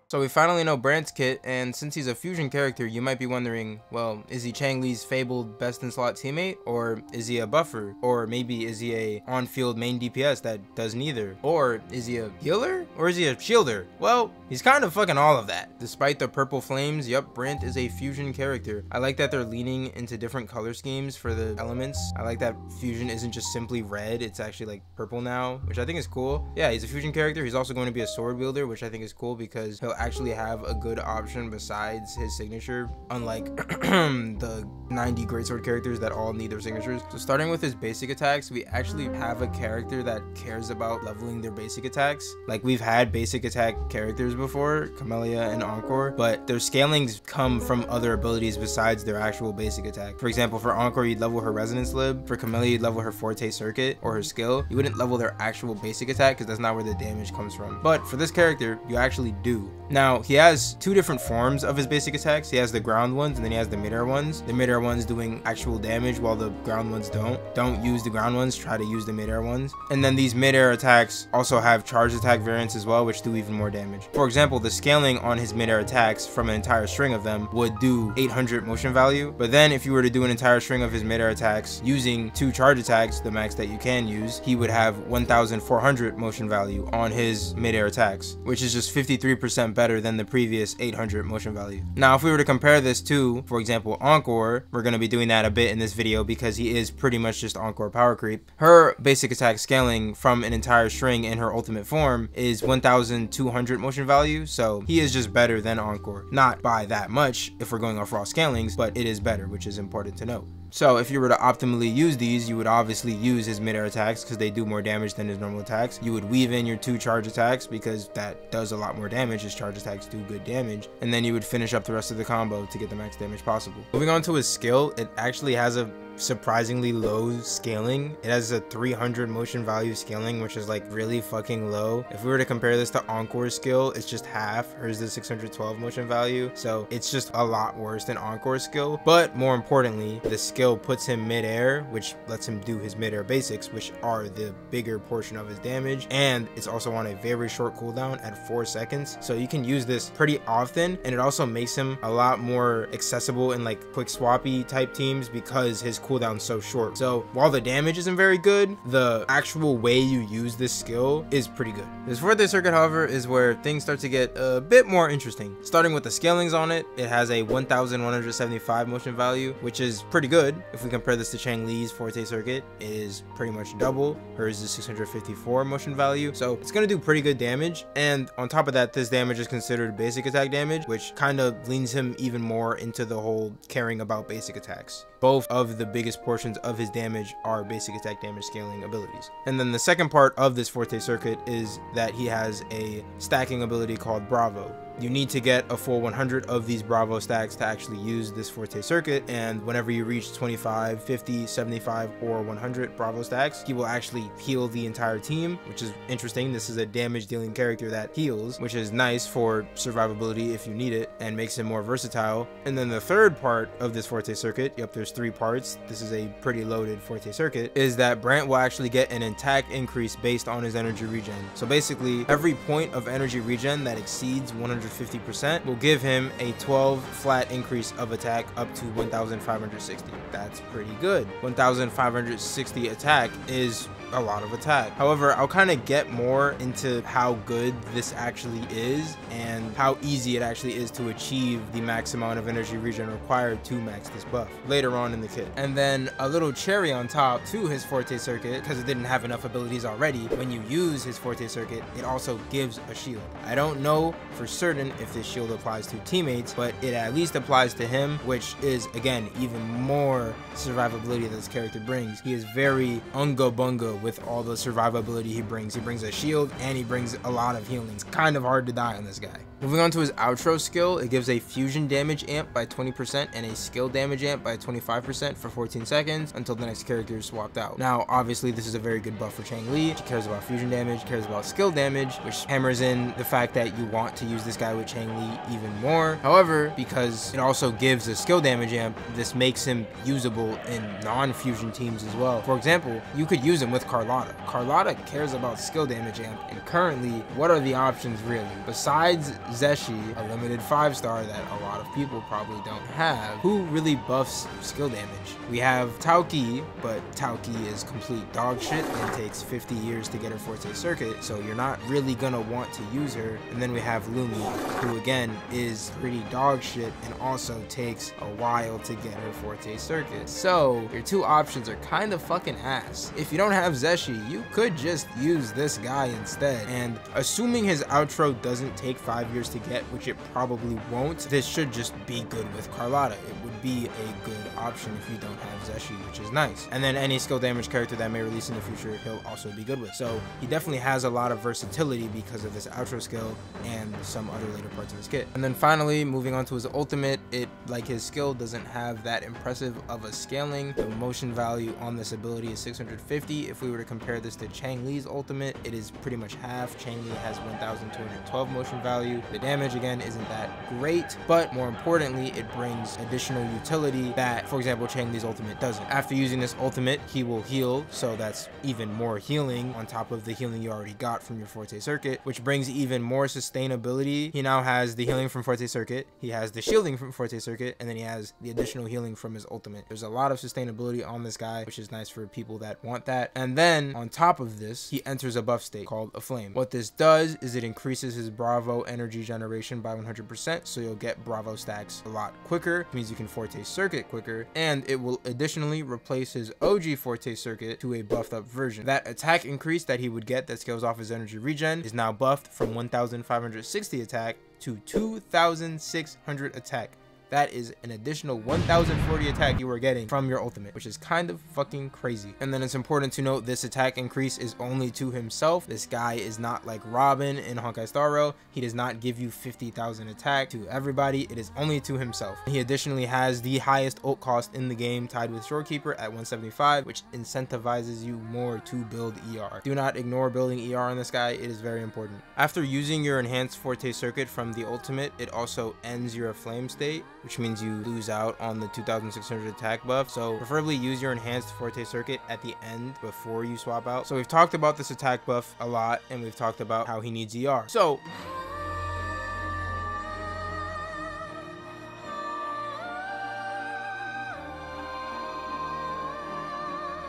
So we finally know Brant's kit, and since he's a fusion character, you might be wondering, well, is he Chang Li's fabled best in slot teammate, or is he a buffer, or maybe is he a on-field main DPS that does neither, or is he a healer, or is he a shielder? Well, he's kind of fucking all of that. Despite the purple flames, yup, Brant is a fusion character. I like that they're leaning into different color schemes for the elements. I like that fusion isn't just simply red, it's actually like purple now, which I think is cool. Yeah, he's a fusion character. He's also going to be a sword wielder, which I think is cool because he'll actually have a good option besides his signature, unlike the 90 greatsword characters that all need their signatures. So starting with his basic attacks, we actually have a character that cares about leveling their basic attacks. Like, we've had basic attack characters before, Camellia and Encore, but their scalings come from other abilities besides their actual basic attack. For example, for Encore, you'd level her resonance lib. For Camellia, you'd level her Forte Circuit or her skill. You wouldn't level their actual basic attack because that's not where the damage comes from. But for this character, you actually do. Now, he has two different forms of his basic attacks. He has the ground ones and then he has the mid-air ones. The mid-air ones doing actual damage while the ground ones don't. Don't use the ground ones, try to use the mid-air ones. And then these mid-air attacks also have charge attack variants as well, which do even more damage. For example, the scaling on his mid-air attacks from an entire string of them would do 800 motion value. But then if you were to do an entire string of his mid-air attacks using 2 charge attacks, the max that you can use, he would have 1400 motion value on his mid-air attacks, which is just 53% better than the previous 800 motion value. Now, if we were to compare this to, for example, Encore, we're going to be doing that a bit in this video because he is pretty much just Encore power creep. Her basic attack scaling from an entire string in her ultimate form is 1200 motion value, so he is just better than Encore. Not by that much if we're going off raw scalings, but it is better, which is important to note. So if you were to optimally use these, you would obviously use his mid-air attacks because they do more damage than his normal attacks. You would weave in your 2 charge attacks because that does a lot more damage. His charge attacks do good damage. And then you would finish up the rest of the combo to get the max damage possible. Moving on to his skill, it actually has a surprisingly low scaling. It has a 300 motion value scaling, which is like really fucking low. If we were to compare this to Encore's skill, it's just half. Hers is 612 motion value, so it's just a lot worse than Encore's skill. But more importantly, the skill puts him mid-air, which lets him do his mid-air basics, which are the bigger portion of his damage, and it's also on a very short cooldown at 4 seconds, so you can use this pretty often. And it also makes him a lot more accessible in like quick swappy type teams because his cooldown so short. So while the damage isn't very good, the actual way you use this skill is pretty good. This Forte Circuit, however, is where things start to get a bit more interesting. Starting with the scalings on it, it has a 1175 motion value, which is pretty good. If we compare this to Chang Li's Forte Circuit, it is pretty much double. Hers is 654 motion value, so it's gonna do pretty good damage. And on top of that, this damage is considered basic attack damage, which kind of leans him even more into the whole caring about basic attacks. Both of the biggest portions of his damage are basic attack damage scaling abilities. And then the second part of this Forte Circuit is that he has a stacking ability called Bravo. You need to get a full 100 of these Bravo stacks to actually use this Forte Circuit, and whenever you reach 25, 50, 75, or 100 Bravo stacks, he will actually heal the entire team, which is interesting. This is a damage dealing character that heals, which is nice for survivability if you need it, and makes him more versatile. And then the third part of this Forte Circuit, yep, there's 3 parts, this is a pretty loaded Forte Circuit, is that Brant will actually get an attack increase based on his energy regen. So basically, every point of energy regen that exceeds 150% will give him a 12 flat increase of attack up to 1560. That's pretty good. 1560 attack is a lot of attack. However, I'll kind of get more into how good this actually is and how easy it actually is to achieve the max amount of energy regen required to max this buff later on in the kit. And then a little cherry on top to his Forte Circuit, because it didn't have enough abilities already, when you use his Forte Circuit, it also gives a shield. I don't know for certain if this shield applies to teammates, but it at least applies to him, which is, again, even more survivability that this character brings. He is very unga bunga with all the survivability he brings. He brings a shield and he brings a lot of healing. It's kind of hard to die on this guy. Moving on to his outro skill, it gives a fusion damage amp by 20% and a skill damage amp by 25% for 14 seconds until the next character is swapped out. Now, obviously, this is a very good buff for Chang Li. She cares about fusion damage, cares about skill damage, which hammers in the fact that you want to use this guy with Chang Li even more. However, because it also gives a skill damage amp, this makes him usable in non-fusion teams as well. For example, you could use him with Carlotta. Carlotta cares about skill damage amp, and currently, what are the options really? Besides Zeshi, a limited 5-star that a lot of people probably don't have, who really buffs skill damage. We have Tauki, but Tauki is complete dog shit and takes 50 years to get her Forte Circuit, so you're not really gonna want to use her. And then we have Lumi, who again is pretty dog shit and also takes a while to get her Forte Circuit. So your two options are kind of fucking ass. If you don't have Zeshi, you could just use this guy instead. And assuming his outro doesn't take 5 years to get, which it probably won't, this should just be good with Carlotta. It would be a good option if you don't have Zeshi, which is nice. And then any skill damage character that may release in the future, he'll also be good with. So he definitely has a lot of versatility because of this outro skill and some other later parts of his kit. And then finally, moving on to his ultimate, it, like his skill, doesn't have that impressive of a scaling. The motion value on this ability is 650. If we were to compare this to Chang Li's ultimate, it is pretty much half. Chang Li has 1212 motion value. The damage again isn't that great, but more importantly, it brings additional utility that, for example, Chang Li's ultimate doesn't. After using this ultimate, he will heal, so that's even more healing on top of the healing you already got from your Forte Circuit, which brings even more sustainability. He now has the healing from Forte Circuit, he has the shielding from Forte Circuit, and then he has the additional healing from his ultimate. There's a lot of sustainability on this guy, which is nice for people that want that. And then on top of this, he enters a buff state called a flame. What this does is it increases his Bravo energy generation by 100%, so you'll get Bravo stacks a lot quicker. It means you can Forte Circuit quicker, and it will additionally replace his OG Forte Circuit to a buffed up version. That attack increase that he would get that scales off his energy regen is now buffed from 1560 attack to 2600 attack. That is an additional 1040 attack you are getting from your ultimate, which is kind of fucking crazy. And then it's important to note this attack increase is only to himself. This guy is not like Robin in Honkai Star Rail. He does not give you 50,000 attack to everybody. It is only to himself. He additionally has the highest ult cost in the game, tied with Shorekeeper at 175, which incentivizes you more to build ER. Do not ignore building ER on this guy. It is very important. After using your enhanced Forte Circuit from the ultimate, it also ends your flame state, which means you lose out on the 2600 attack buff. So preferably use your enhanced Forte Circuit at the end before you swap out. So we've talked about this attack buff a lot, and we've talked about how he needs ER. So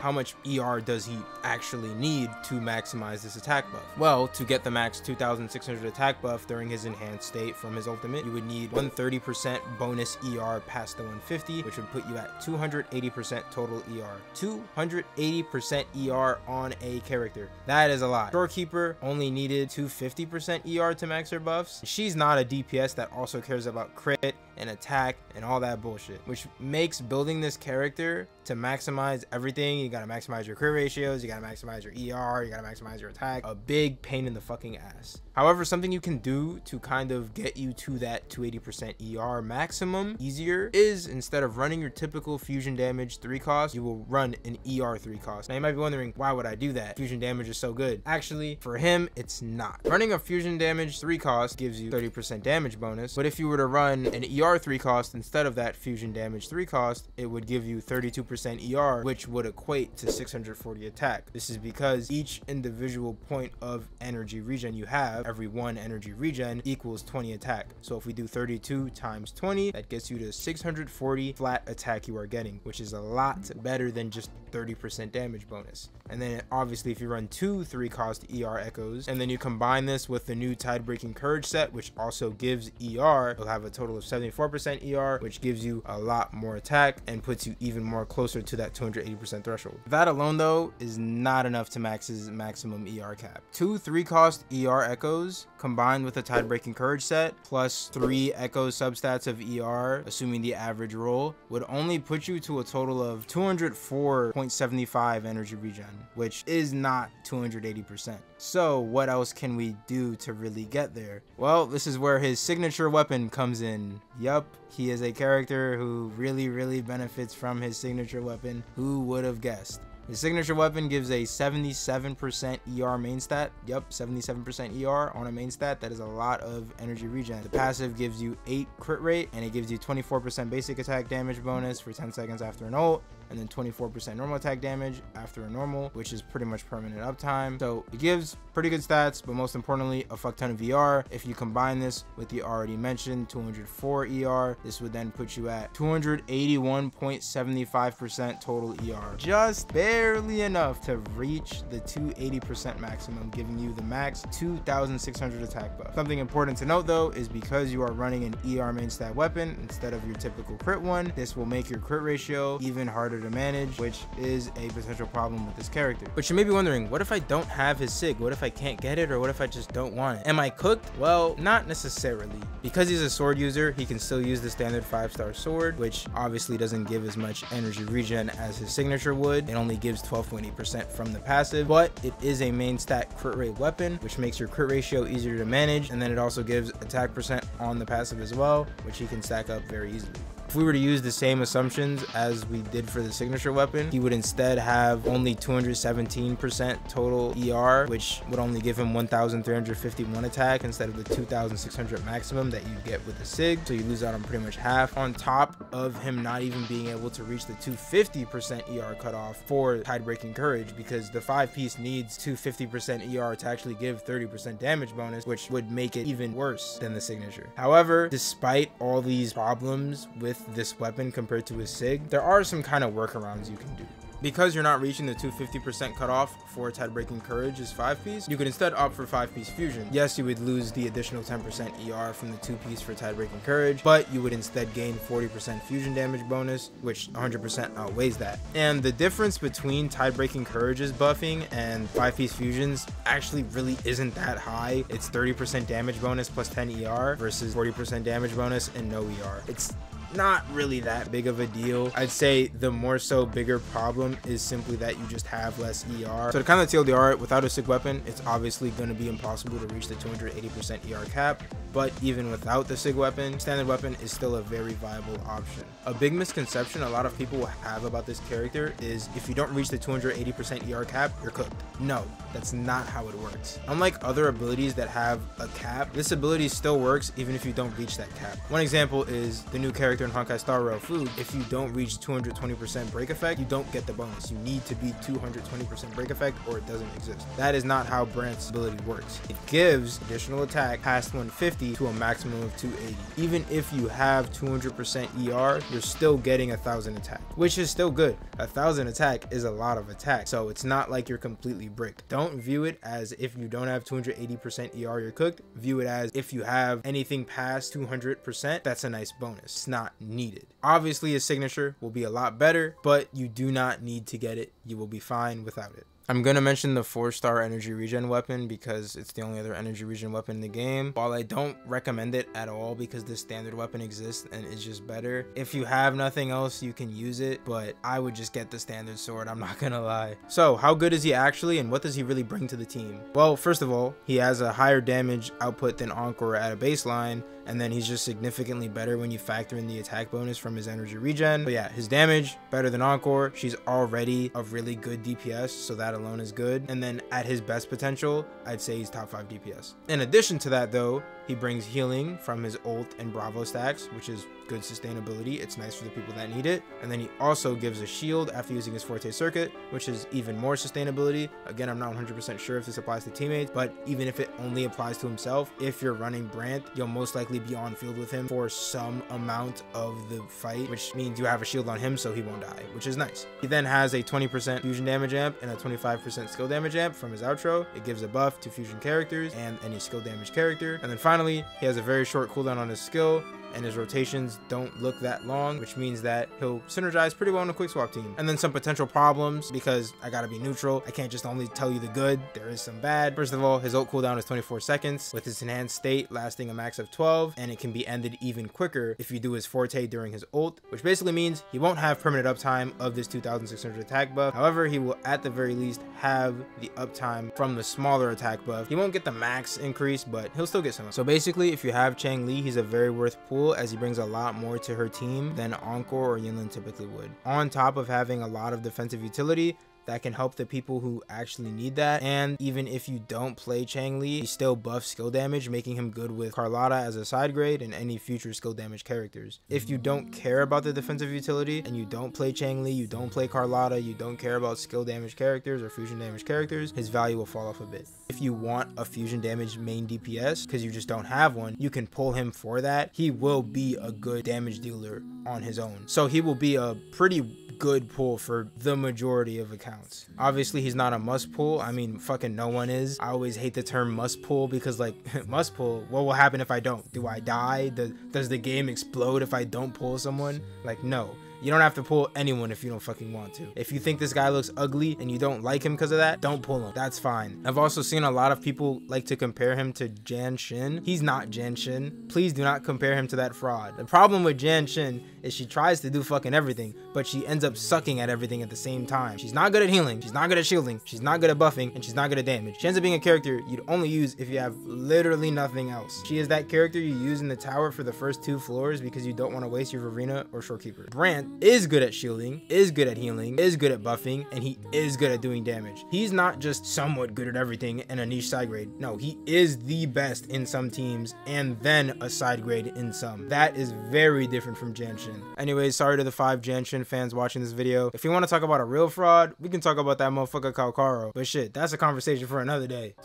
how much ER does he actually need to maximize this attack buff? Well, to get the max 2600 attack buff during his enhanced state from his ultimate, you would need 130% bonus ER past the 150, which would put you at 280% total ER. 280% ER on a character. That is a lot. Shorekeeper only needed 250% ER to max her buffs. She's not a DPS that also cares about crit and attack and all that bullshit, which makes building this character to maximize everything. You gotta maximize your crit ratios, you gotta maximize your ER, you gotta maximize your attack, a big pain in the fucking ass. However, something you can do to kind of get you to that 280% ER maximum easier is, instead of running your typical fusion damage 3 cost, you will run an ER 3 cost. Now you might be wondering, why would I do that? Fusion damage is so good. Actually, for him, it's not. Running a fusion damage 3 cost gives you 30% damage bonus, but if you were to run an ER 3 cost instead of that fusion damage 3 cost, it would give you 32% ER, which would equate to 640 attack. This is because each individual point of energy regen you have, every 1 energy regen equals 20 attack. So if we do 32 times 20, that gets you to 640 flat attack you are getting, which is a lot better than just 30% damage bonus. And then obviously if you run 2 3 cost ER echoes, and then you combine this with the new Tide Breaking Courage set, which also gives ER, you'll have a total of 74% ER, which gives you a lot more attack and puts you even more closer to that 280% threshold. That alone though is not enough to max his maximum ER cap. 2 3 cost ER echoes combined with a Tide Breaking Courage set plus 3 echo substats of ER, assuming the average roll, would only put you to a total of 204.75 energy regen, which is not 280%. So what else can we do to really get there? Well, this is where his signature weapon comes in. Yup, he is a character who really benefits from his signature weapon. Who would have guessed? His signature weapon gives a 77% ER main stat. Yep, 77% ER on a main stat. That is a lot of energy regen. The passive gives you 8 crit rate, and it gives you 24% basic attack damage bonus for 10 seconds after an ult. and then 24% normal attack damage after a normal, which is pretty much permanent uptime. So it gives pretty good stats, but most importantly, a fuck ton of ER. If you combine this with the already mentioned 204 ER, this would then put you at 281.75% total ER. Just barely enough to reach the 280% maximum, giving you the max 2,600 attack buff. Something important to note though is because you are running an ER main stat weapon instead of your typical crit one, this will make your crit ratio even harder to manage, which is a potential problem with this character. But you may be wondering, what if I don't have his Sig? What if I can't get it, or what if I just don't want it? Am I cooked? Well, not necessarily. Because he's a sword user, he can still use the standard 5-star sword, which obviously doesn't give as much energy regen as his signature would. It only gives 12.8% from the passive, but it is a main stat crit rate weapon, which makes your crit ratio easier to manage, and then it also gives attack percent on the passive as well, which he can stack up very easily. If we were to use the same assumptions as we did for the signature weapon, he would instead have only 217% total ER, which would only give him 1,351 attack instead of the 2,600 maximum that you get with the Sig. So you lose out on pretty much half, on top of him not even being able to reach the 250% ER cutoff for Tidebreaking Courage, because the 5-piece needs 250% ER to actually give 30% damage bonus, which would make it even worse than the signature. However, despite all these problems with this weapon compared to his Sig, there are some kind of workarounds you can do. Because you're not reaching the 250% cutoff for Tidebreaking Courage's 5-piece, you could instead opt for 5-piece fusion. Yes, you would lose the additional 10% ER from the 2-piece for Tidebreaking Courage, but you would instead gain 40% fusion damage bonus, which 100% outweighs that. And the difference between Tidebreaking Courage's buffing and 5-piece fusions actually really isn't that high. It's 30% damage bonus plus 10 ER versus 40% damage bonus and no ER. It's not really that big of a deal. I'd say the more so bigger problem is simply that you just have less ER. So to kind of TLDR it, without a Sig weapon, it's obviously going to be impossible to reach the 280% ER cap, but even without the Sig weapon, standard weapon is still a very viable option. A big misconception a lot of people will have about this character is if you don't reach the 280% ER cap, you're cooked. No, that's not how it works. Unlike other abilities that have a cap, this ability still works even if you don't reach that cap. One example is the new character in Honkai Star Rail Food. If you don't reach 220% break effect, you don't get the bonus. You need to be 220% break effect or it doesn't exist. That is not how Brant's ability works. It gives additional attack past 150 to a maximum of 280. Even if you have 200% ER, you're still getting 1,000 attack, which is still good. 1,000 attack is a lot of attack, so it's not like you're completely bricked. Don't view it as if you don't have 280% ER, you're cooked. View it as if you have anything past 200%, that's a nice bonus. It's not needed. Obviously, a signature will be a lot better, but you do not need to get it. You will be fine without it. I'm going to mention the 4-star energy regen weapon because it's the only other energy regen weapon in the game. While I don't recommend it at all because the standard weapon exists and is just better, if you have nothing else, you can use it, but I would just get the standard sword, I'm not gonna lie. So how good is he actually, and what does he really bring to the team? Well, first of all, he has a higher damage output than Encore at a baseline, and then he's just significantly better when you factor in the attack bonus from his energy regen. But yeah, his damage better than Encore. She's already a really good DPS, so that alone is good. And then at his best potential, I'd say he's top 5 DPS. In addition to that though, he brings healing from his ult and Bravo stacks, which is good sustainability. It's nice for the people that need it. And then he also gives a shield after using his Forte Circuit, which is even more sustainability. Again, I'm not 100% sure if this applies to teammates, but even if it only applies to himself, if you're running Brant, you'll most likely be on field with him for some amount of the fight, which means you have a shield on him so he won't die, which is nice. He then has a 20% fusion damage amp and a 25% skill damage amp from his outro. It gives a buff to fusion characters and any skill damage character. And then finally, he has a very short cooldown on his skill, and his rotations don't look that long, which means that he'll synergize pretty well on a quick swap team. And then some potential problems, because I gotta be neutral. I can't just only tell you the good, there is some bad. First of all, his ult cooldown is 24 seconds, with his enhanced state lasting a max of 12, and it can be ended even quicker if you do his Forte during his ult, which basically means he won't have permanent uptime of this 2,600 attack buff. However, he will at the very least have the uptime from the smaller attack buff. He won't get the max increase, but he'll still get some. So basically, if you have Chang Li, he's a very worth pool, as he brings a lot more to her team than Encore or Yinlin typically would. On top of having a lot of defensive utility, that can help the people who actually need that. And even if you don't play Changli, he still buffs skill damage, making him good with Carlotta as a side grade and any future skill damage characters. If you don't care about the defensive utility and you don't play Changli, you don't play Carlotta, you don't care about skill damage characters or fusion damage characters, his value will fall off a bit. If you want a fusion damage main DPS because you just don't have one, you can pull him for that. He will be a good damage dealer on his own. So he will be a pretty good pull for the majority of accounts. Obviously he's not a must pull. I mean, fucking no one is. I always hate the term must pull because, like, must pull, what will happen if I don't? Do I die? Does the game explode if I don't pull someone? Like, no. You don't have to pull anyone if you don't fucking want to. If you think this guy looks ugly and you don't like him because of that, don't pull him. That's fine. I've also seen a lot of people like to compare him to Jan Shin. He's not Jan Shin. Please do not compare him to that fraud. The problem with Jan Shin is she tries to do fucking everything, but she ends up sucking at everything at the same time. She's not good at healing. She's not good at shielding. She's not good at buffing, and she's not good at damage. She ends up being a character you'd only use if you have literally nothing else. She is that character you use in the tower for the first 2 floors because you don't want to waste your Verena or Shorekeeper. Brant is good at shielding, is good at healing, is good at buffing, and he is good at doing damage. He's not just somewhat good at everything and a niche side grade. No, he is the best in some teams and then a side grade in some. That is very different from Jan Shin. Anyways, sorry to the 5 Jan Shin fans watching this video. If you want to talk about a real fraud, we can talk about that motherfucker Kalkaro. But shit, that's a conversation for another day.